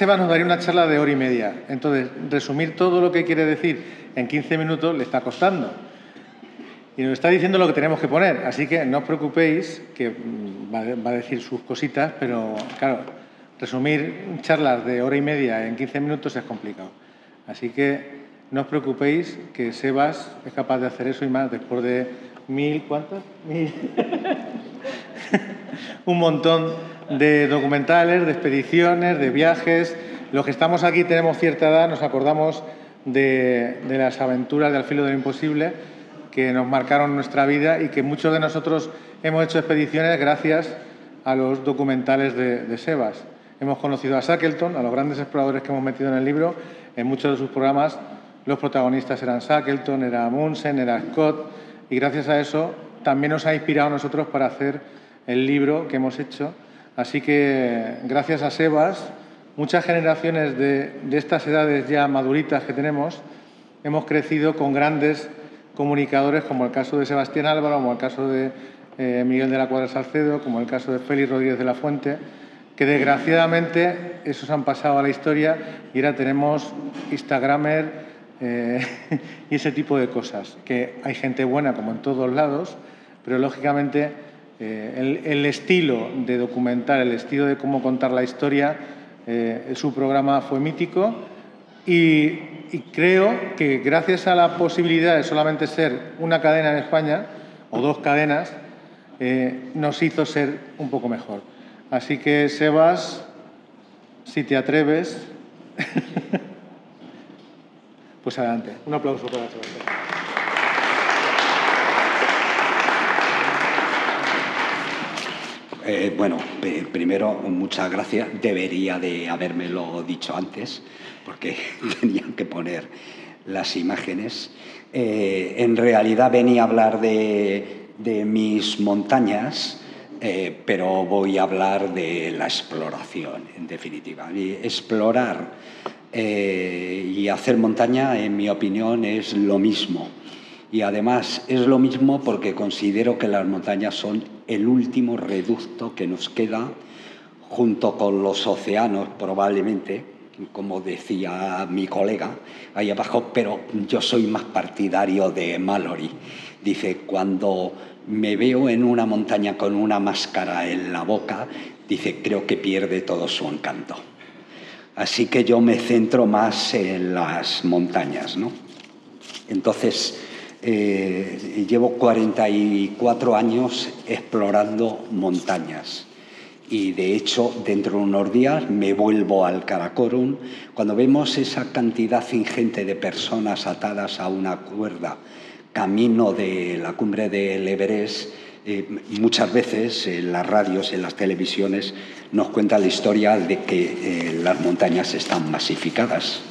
Sebas nos daría una charla de hora y media. Entonces, resumir todo lo que quiere decir en 15 minutos le está costando. Y nos está diciendo lo que tenemos que poner. Así que no os preocupéis, que va a decir sus cositas, pero claro, resumir charlas de hora y media en 15 minutos es complicado. Así que no os preocupéis, que Sebas es capaz de hacer eso y más después de ¿cuántos? Un montón de documentales, de expediciones, de viajes. Los que estamos aquí tenemos cierta edad, nos acordamos de las aventuras de Al filo de lo imposible que nos marcaron nuestra vida y que muchos de nosotros hemos hecho expediciones gracias a los documentales de Sebas. Hemos conocido a Shackleton, a los grandes exploradores que hemos metido en el libro. En muchos de sus programas los protagonistas eran Shackleton, era Amundsen, era Scott, y gracias a eso también nos ha inspirado a nosotros para hacer el libro que hemos hecho. Así que gracias a Sebas, muchas generaciones de estas edades ya maduritas que tenemos hemos crecido con grandes comunicadores, como el caso de Sebastián Álvaro, como el caso de Miguel de la Cuadra Salcedo, como el caso de Félix Rodríguez de la Fuente, que desgraciadamente esos han pasado a la historia y ahora tenemos Instagramer y ese tipo de cosas, que hay gente buena como en todos lados, pero lógicamente el estilo de documental, el estilo de cómo contar la historia, su programa fue mítico y creo que gracias a la posibilidad de solamente ser una cadena en España o dos cadenas, nos hizo ser un poco mejor. Así que, Sebas, si te atreves, pues adelante. Un aplauso para Sebastián. Bueno, primero, muchas gracias. Debería de habérmelo dicho antes, porque tenía que poner las imágenes. En realidad venía a hablar de mis montañas, pero voy a hablar de la exploración, en definitiva. Y explorar y hacer montaña, en mi opinión, es lo mismo. Y además es lo mismo porque considero que las montañas son el último reducto que nos queda, junto con los océanos probablemente, como decía mi colega ahí abajo, pero yo soy más partidario de Mallory. Dice, cuando me veo en una montaña con una máscara en la boca, dice, creo que pierde todo su encanto. Así que yo me centro más en las montañas, ¿no? Entonces, llevo 44 años explorando montañas y, de hecho, dentro de unos días me vuelvo al Karakorum. Cuando vemos esa cantidad ingente de personas atadas a una cuerda camino de la cumbre del Everest, muchas veces en las radios, en las televisiones, nos cuenta la historia de que las montañas están masificadas.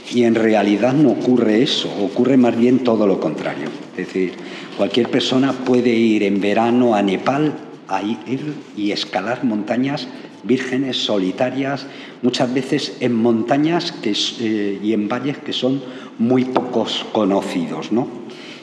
Y en realidad no ocurre eso, ocurre más bien todo lo contrario. Es decir, cualquier persona puede ir en verano a Nepal a ir y escalar montañas vírgenes, solitarias, muchas veces en montañas y en valles que son muy pocos conocidos, ¿no?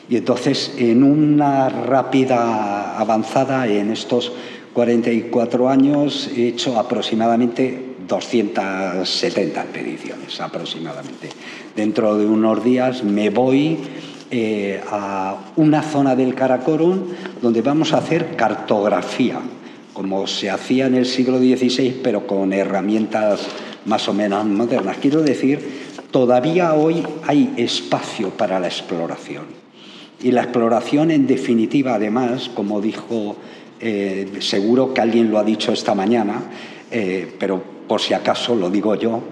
Y entonces, en una rápida avanzada en estos 44 años, he hecho aproximadamente 270 expediciones, aproximadamente. Dentro de unos días me voy a una zona del Karakorum donde vamos a hacer cartografía, como se hacía en el siglo XVI, pero con herramientas más o menos modernas. Quiero decir, todavía hoy hay espacio para la exploración. Y la exploración, en definitiva, además, como dijo, seguro que alguien lo ha dicho esta mañana, pero por si acaso lo digo yo,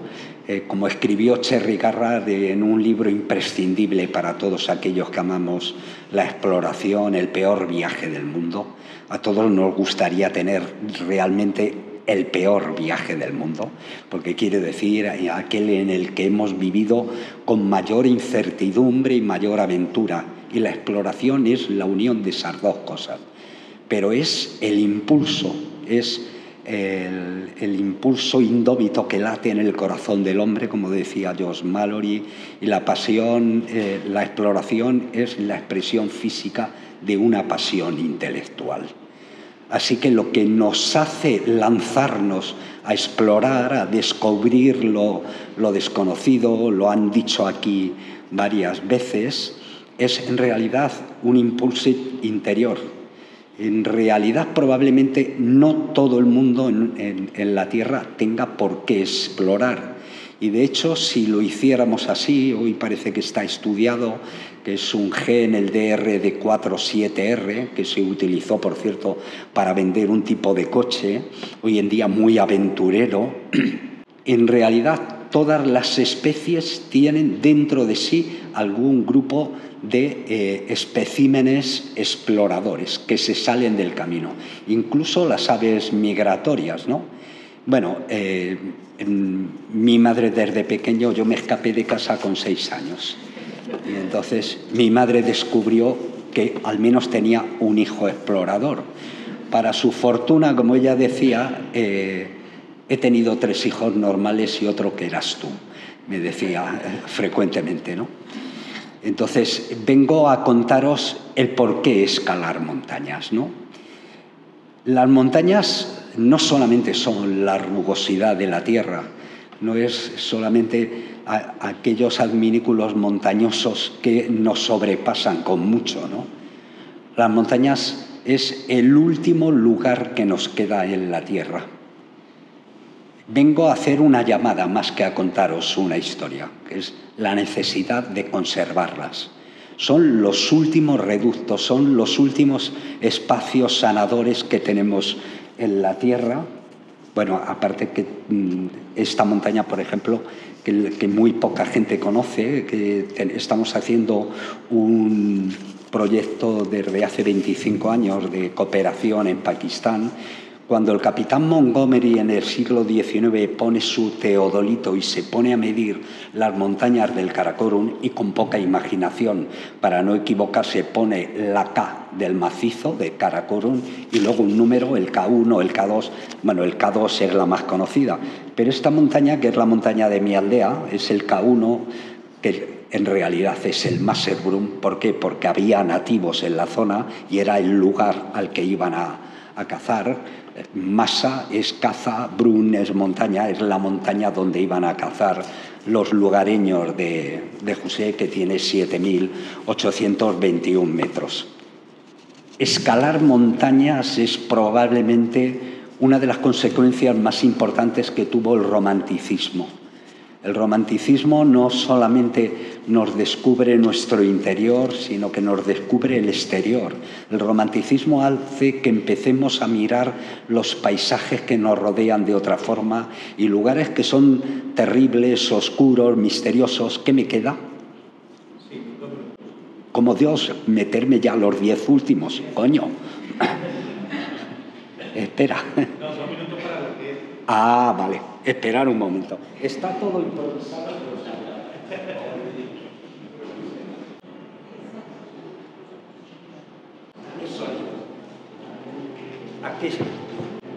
como escribió Cherry Garrard en un libro imprescindible para todos aquellos que amamos la exploración, El peor viaje del mundo. A todos nos gustaría tener realmente el peor viaje del mundo, porque quiere decir aquel en el que hemos vivido con mayor incertidumbre y mayor aventura. Y la exploración es la unión de esas dos cosas. Pero es el impulso, es el impulso indómito que late en el corazón del hombre, como decía Josh Mallory, y la pasión, la exploración es la expresión física de una pasión intelectual. Así que lo que nos hace lanzarnos a explorar, a descubrir lo desconocido, lo han dicho aquí varias veces, es en realidad un impulso interior. En realidad probablemente no todo el mundo en la Tierra tenga por qué explorar. Y de hecho, si lo hiciéramos así, hoy parece que está estudiado, que es un gen, el DRD47R, que se utilizó, por cierto, para vender un tipo de coche, hoy en día muy aventurero. En realidad, todas las especies tienen dentro de sí algún grupo de especímenes exploradores que se salen del camino, incluso las aves migratorias, ¿no? Bueno, mi madre desde pequeño, yo me escapé de casa con 6 años. Y entonces mi madre descubrió que al menos tenía un hijo explorador. Para su fortuna, como ella decía, he tenido 3 hijos normales y otro que eras tú, me decía frecuentemente, ¿no? Entonces vengo a contaros el por qué escalar montañas, ¿no? Las montañas no solamente son la rugosidad de la tierra, no es solamente aquellos adminículos montañosos que nos sobrepasan con mucho, ¿no? Las montañas es el último lugar que nos queda en la tierra. Vengo a hacer una llamada más que a contaros una historia, que es la necesidad de conservarlas. Son los últimos reductos, son los últimos espacios sanadores que tenemos en la tierra. Bueno, aparte que esta montaña, por ejemplo, que muy poca gente conoce, que estamos haciendo un proyecto desde hace 25 años de cooperación en Pakistán. Cuando el capitán Montgomery en el siglo XIX pone su teodolito y se pone a medir las montañas del Karakorum, y con poca imaginación, para no equivocarse, pone la K del macizo de Karakorum y luego un número, el K1, el K2. Bueno, el K2 es la más conocida, pero esta montaña, que es la montaña de mi aldea, es el K1, que en realidad es el Maserbrum. ¿Por qué? Porque había nativos en la zona y era el lugar al que iban a cazar. Masa es caza, Brun es montaña, es la montaña donde iban a cazar los lugareños de José, que tiene 7.821 metros. Escalar montañas es probablemente una de las consecuencias más importantes que tuvo el romanticismo. El romanticismo no solamente nos descubre nuestro interior, sino que nos descubre el exterior. El romanticismo hace que empecemos a mirar los paisajes que nos rodean de otra forma y lugares que son terribles, oscuros, misteriosos. ¿Qué me queda? Como Dios, meterme ya los 10 últimos, coño. Espera. Ah, vale. Esperar un momento. Está todo improvisado.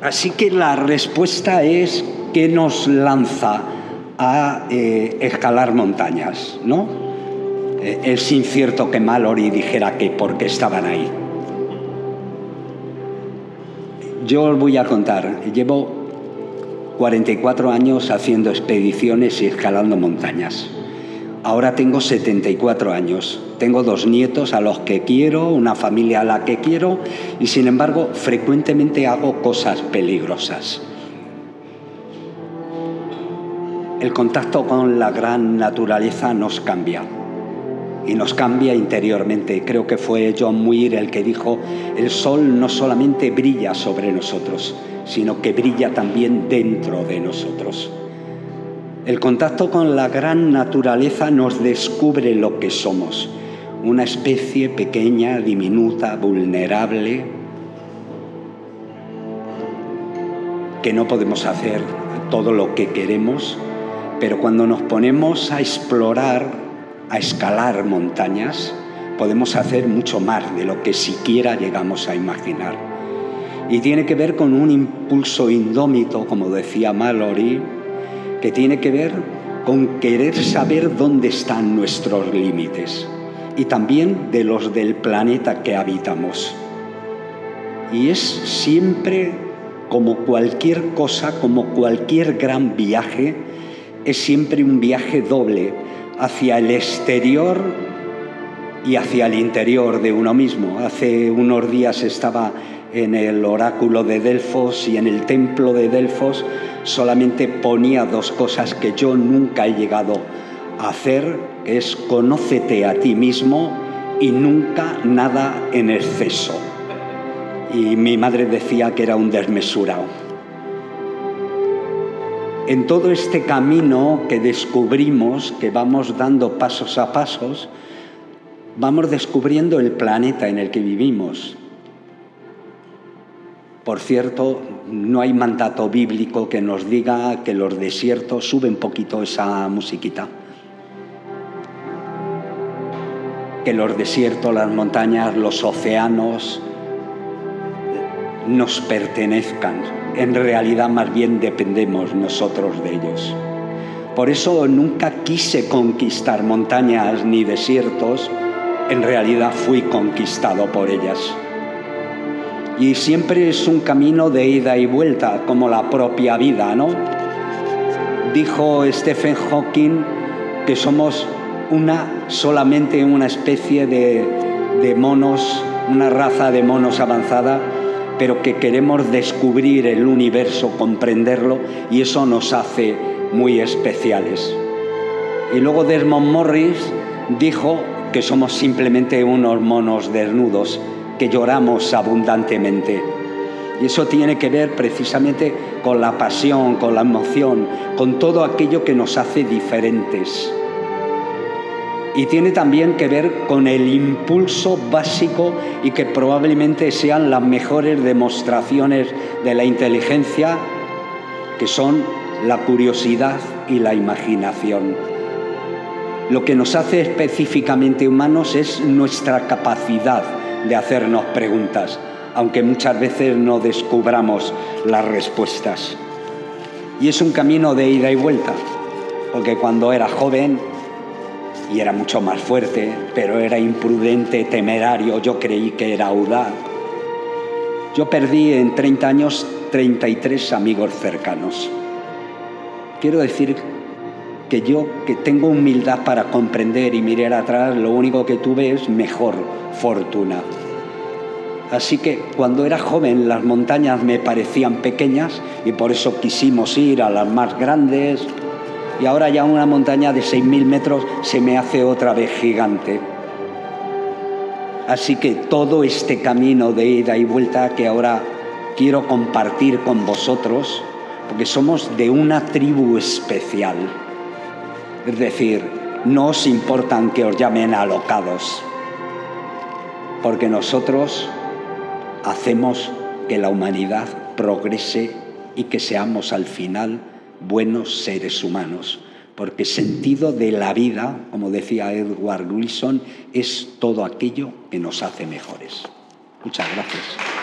Así que la respuesta es que nos lanza a escalar montañas, ¿no? Es incierto que Mallory dijera que porque estaban ahí. Yo os voy a contar. Llevo 44 años haciendo expediciones y escalando montañas. Ahora tengo 74 años. Tengo 2 nietos a los que quiero, una familia a la que quiero, y sin embargo frecuentemente hago cosas peligrosas. El contacto con la gran naturaleza nos cambia. Y nos cambia interiormente. Creo que fue John Muir el que dijo: el sol no solamente brilla sobre nosotros, sino que brilla también dentro de nosotros. El contacto con la gran naturaleza nos descubre lo que somos, una especie pequeña, diminuta, vulnerable, que no podemos hacer todo lo que queremos, pero cuando nos ponemos a explorar, a escalar montañas, podemos hacer mucho más de lo que siquiera llegamos a imaginar. Y tiene que ver con un impulso indómito, como decía Mallory, que tiene que ver con querer saber dónde están nuestros límites y también de los del planeta que habitamos. Y es siempre, como cualquier cosa, como cualquier gran viaje, es siempre un viaje doble, hacia el exterior y hacia el interior de uno mismo. Hace unos días estaba en el oráculo de Delfos, y en el templo de Delfos solamente ponía dos cosas que yo nunca he llegado a hacer, que es: conócete a ti mismo y nunca nada en exceso. Y mi madre decía que era un desmesurado. En todo este camino que descubrimos, que vamos dando pasos a pasos, vamos descubriendo el planeta en el que vivimos. Por cierto, no hay mandato bíblico que nos diga que los desiertos... Sube un poquito esa musiquita. Que los desiertos, las montañas, los océanos nos pertenezcan. En realidad, más bien dependemos nosotros de ellos. Por eso nunca quise conquistar montañas ni desiertos. En realidad fui conquistado por ellas. Y siempre es un camino de ida y vuelta, como la propia vida, ¿no? Dijo Stephen Hawking que somos solamente una especie de monos, una raza de monos avanzada, pero que queremos descubrir el universo, comprenderlo, y eso nos hace muy especiales. Y luego Desmond Morris dijo que somos simplemente unos monos desnudos, que lloramos abundantemente. Y eso tiene que ver precisamente con la pasión, con la emoción, con todo aquello que nos hace diferentes. Y tiene también que ver con el impulso básico, y que probablemente sean las mejores demostraciones de la inteligencia, que son la curiosidad y la imaginación. Lo que nos hace específicamente humanos es nuestra capacidad de hacernos preguntas, aunque muchas veces no descubramos las respuestas. Y es un camino de ida y vuelta, porque cuando era joven y era mucho más fuerte, pero era imprudente, temerario, yo creí que era audaz. Yo perdí en 30 años 33 amigos cercanos. Quiero decir que yo, que tengo humildad para comprender y mirar atrás, lo único que tuve es mejor fortuna. Así que cuando era joven las montañas me parecían pequeñas, y por eso quisimos ir a las más grandes, y ahora ya una montaña de 6.000 metros se me hace otra vez gigante. Así que todo este camino de ida y vuelta que ahora quiero compartir con vosotros, porque somos de una tribu especial. Es decir, no os importan que os llamen alocados, porque nosotros hacemos que la humanidad progrese y que seamos al final buenos seres humanos, porque sentido de la vida, como decía Edward Wilson, es todo aquello que nos hace mejores. Muchas gracias.